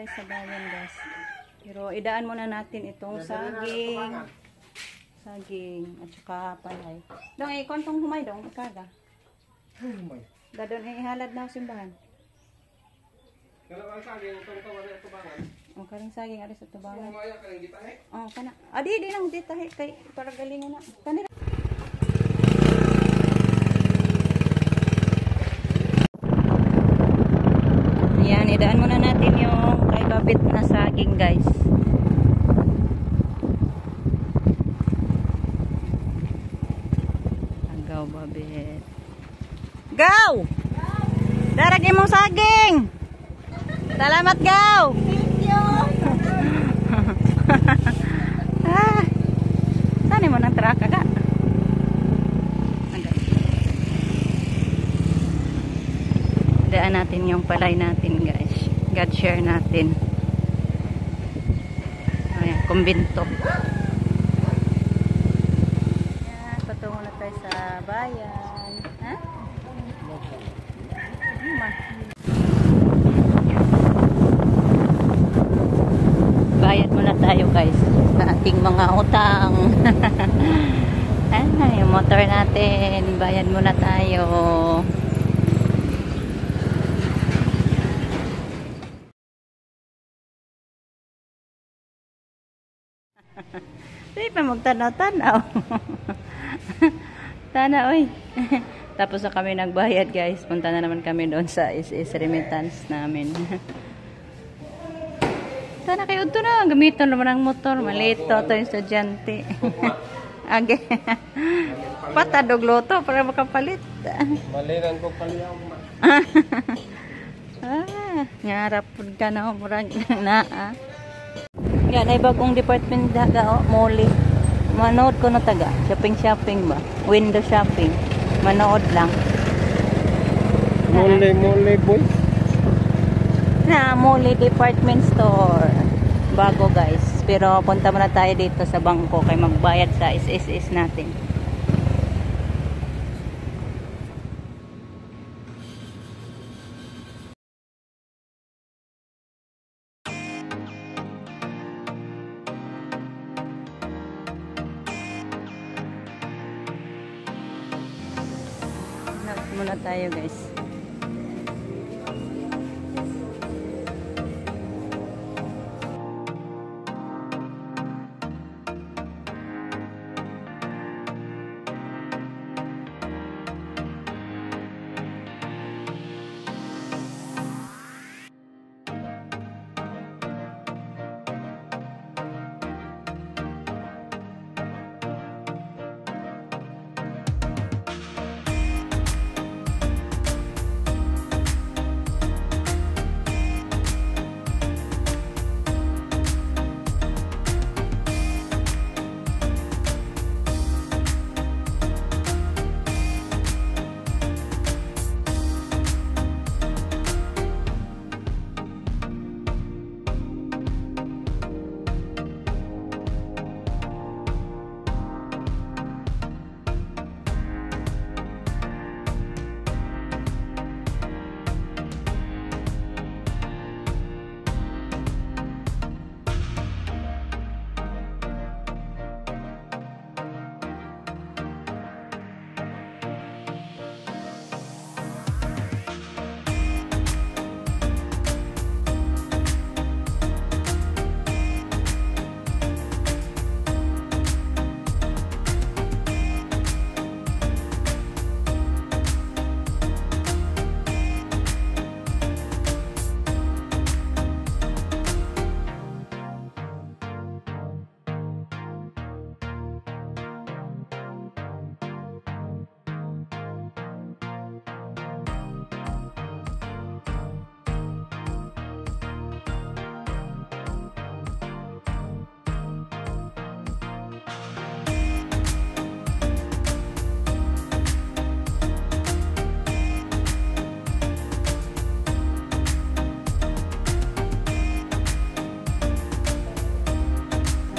tayo sa bayan, guys. Pero idaan muna natin itong saging. Saging at saka palay. Dong, kontong humay dong, ikaga. Humay. Dadon ihalad na simbahan. Kalawang saging itong tawari at tubangan. O karing saging ari sa tubangan. Humaya karing gitahe. Oh, kana. Adi di nang ditahe kay para galingon na. Kanira. Yan, idaan muna natin yung kay babit na saging, guys. Agaw babit. Gaw! Daragin mong saging! Salamat, Gaw! Thank you! Ah, saan mo ng truck aga? Daan natin yung palay natin, guys. God share natin. Ayan, kumbento. Ayan, patungo na tayo sa bayan. Ha? Bayad muna tayo, guys, sa ating mga utang. Yung motor natin, bayad muna tayo. Hindi pa magtanaw-tanaw. Tana, oy. Tapos na kami nagbayad, guys. Punta na naman kami doon sa SS remittance namin. Sana kayo ito na. Gamitin naman ang motor. Malito ito yung estudyante. Age. Patadog loto para makapalit. Malinan ko paliyang. Ngarap po ka na. Murang na. Yan ay bagong department daga. Moli. Manood ko na taga. Shopping ba? Window shopping. Manood lang. Mole boy. Na Moli department store. Bago, guys. Pero punta muna tayo dito sa bangko kay magbayad sa SSS natin. Muna tayo, guys.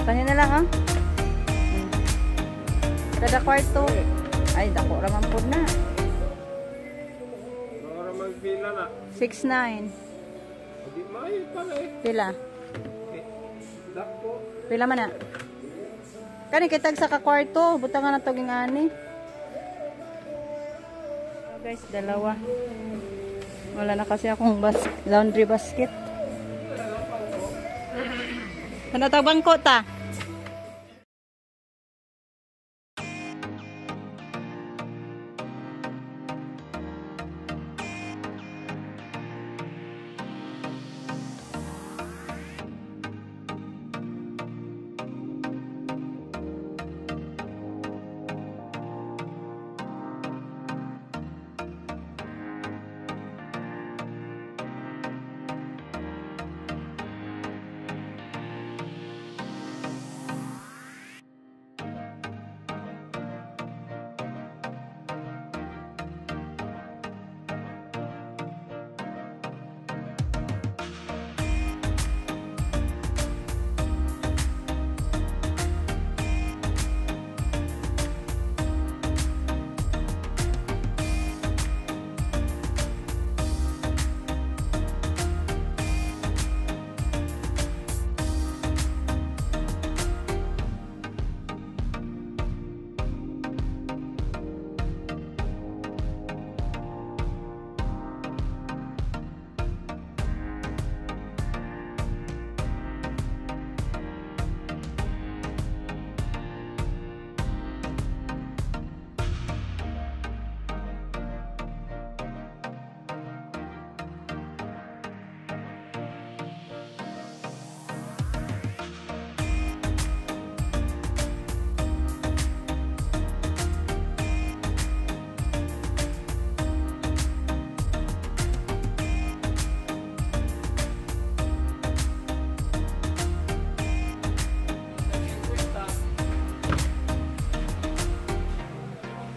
Kanina lang, ah. Kada kwarto. Ay, dako raman po na. Para magpila na. 6'9". Hindi may pala eh. Pila? Dako. Pila man na? Kani kitag sa kakwarto, butangan na toging ani. Guys, dalawa. Wala na kasi akong laundry basket. Ano tag bangko ta?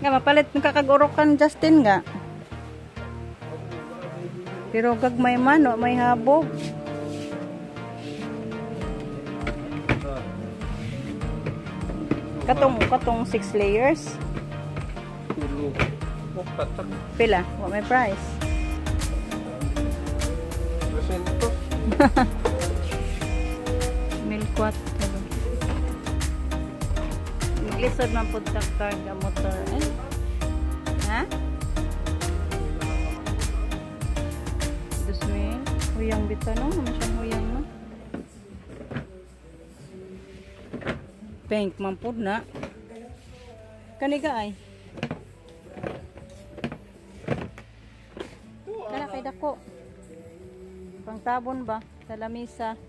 Nga mapalit ng kakagorokan Justin nga. Pero gagmay man, o may habog. Katong 6 layers. Tulo. Oh, patak. Pila? What may price? 200. 1,400. Lisod man po sa carga motor. Eh? Ha? 2,000. Huyang bita no? Naman siyang huyang no? Pink man po na. Kaniga ay? Kala kay dako. Pang tabon ba? Sa lamisa.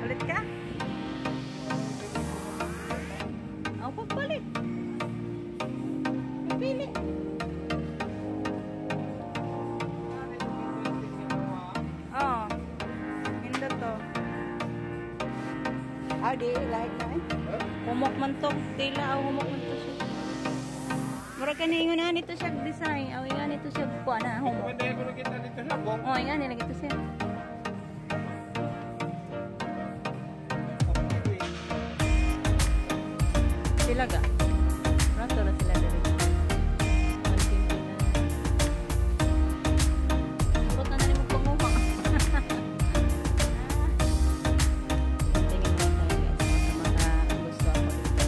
Palit ka? Ang pagpalit. Pili. Oh. Hindi to. Di like na eh. Humok man to. Tila humok man to siya. Mura ka na na nito siya design. Aw nga nito siya kuha na humok. Pwede mo na kita dito sa bong. Oh, nga nila gito siya. Sila ga? Rato na sila dali. Urot na nila magpanguha. Tingin mo tayo guys. Makagusto ako dito.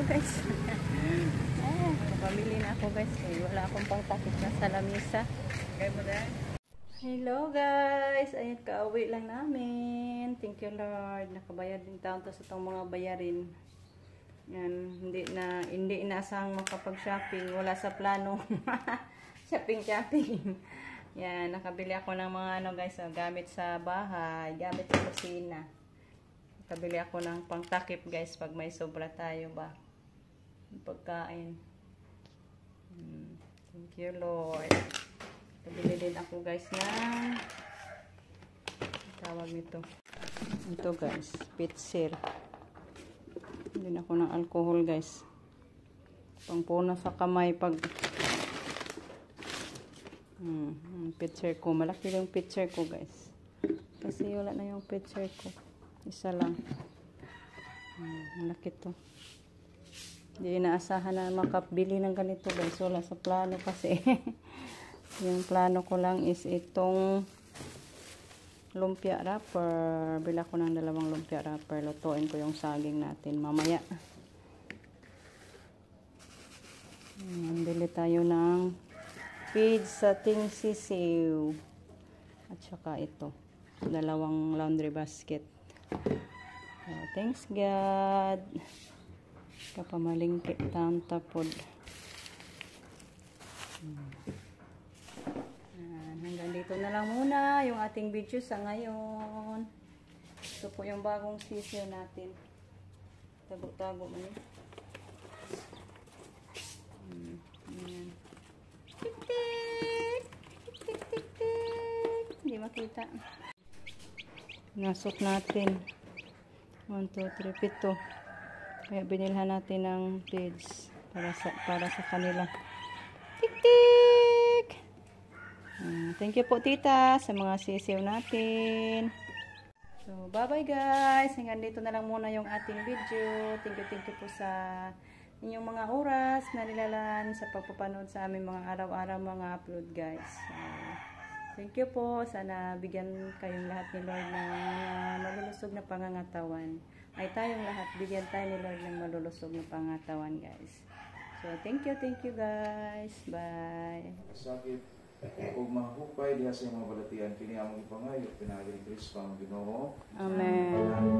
Guys. Napamili na ako guys. Wala akong pangtakip na sa lamisa. Hello guys. Ayun, kauwi lang namin. Thank you Lord. Nakabayad din taon to sa itong mga bayarin. Yan, hindi na asang makapag-shopping, wala sa plano. shopping. Yan, nakabili ako ng mga ano guys, gamit sa bahay, gamit sa kusina. Nakabili ako ng pangtakip guys pag may sobra tayo ba. Pagkain. Thank you Lord. Nakabili din ako guys ng tawag nito. Ito guys, pitser. Hindi ako ng alcohol guys. Pangpuna sa kamay pag pitcher ko. Malaki yung pitcher ko guys. Kasi wala na yung pitcher ko. Isa lang. Malaki to. Hindi inaasahan na makabili ng ganito guys. Wala sa plano kasi. Yung plano ko lang is itong lumpia wrapper. Bila ko ng 2 lumpia wrapper. Lutuin ko yung saging natin mamaya. Bili tayo ng feeds sa ting sisiw. At saka ito. 2 laundry basket. Thanks God. Kapamalingkit tapod. Hanggang dito na lang muna yung ating video sa ngayon. Ito po yung bagong sisiw natin. Tago-tago man yun. Ayan. Tik-tik! Tik-tik-tik! Hindi makita. Nasok natin. 1, 2, 3, 7. Kaya binilhan natin ng feeds para sa kanila. Tik-tik! Thank you po tita sa mga sisiw natin. So, bye-bye guys. Hanggang dito na lang muna yung ating video. Thank you po sa inyong mga oras na nilalaan sa pagpapanood sa aming mga araw-araw mga upload guys. So, thank you po. Sana bigyan kayong lahat ni Lord ng malulusog na pangangatawan. Ay tayong lahat, bigyan tayo ni Lord ng malulusog na pangangatawan guys. So, thank you guys. Bye. Sakit ug mahupay diha sa mga balatian kini among ipangayo pinaagi ni Kristo ang Ginoo. Amen.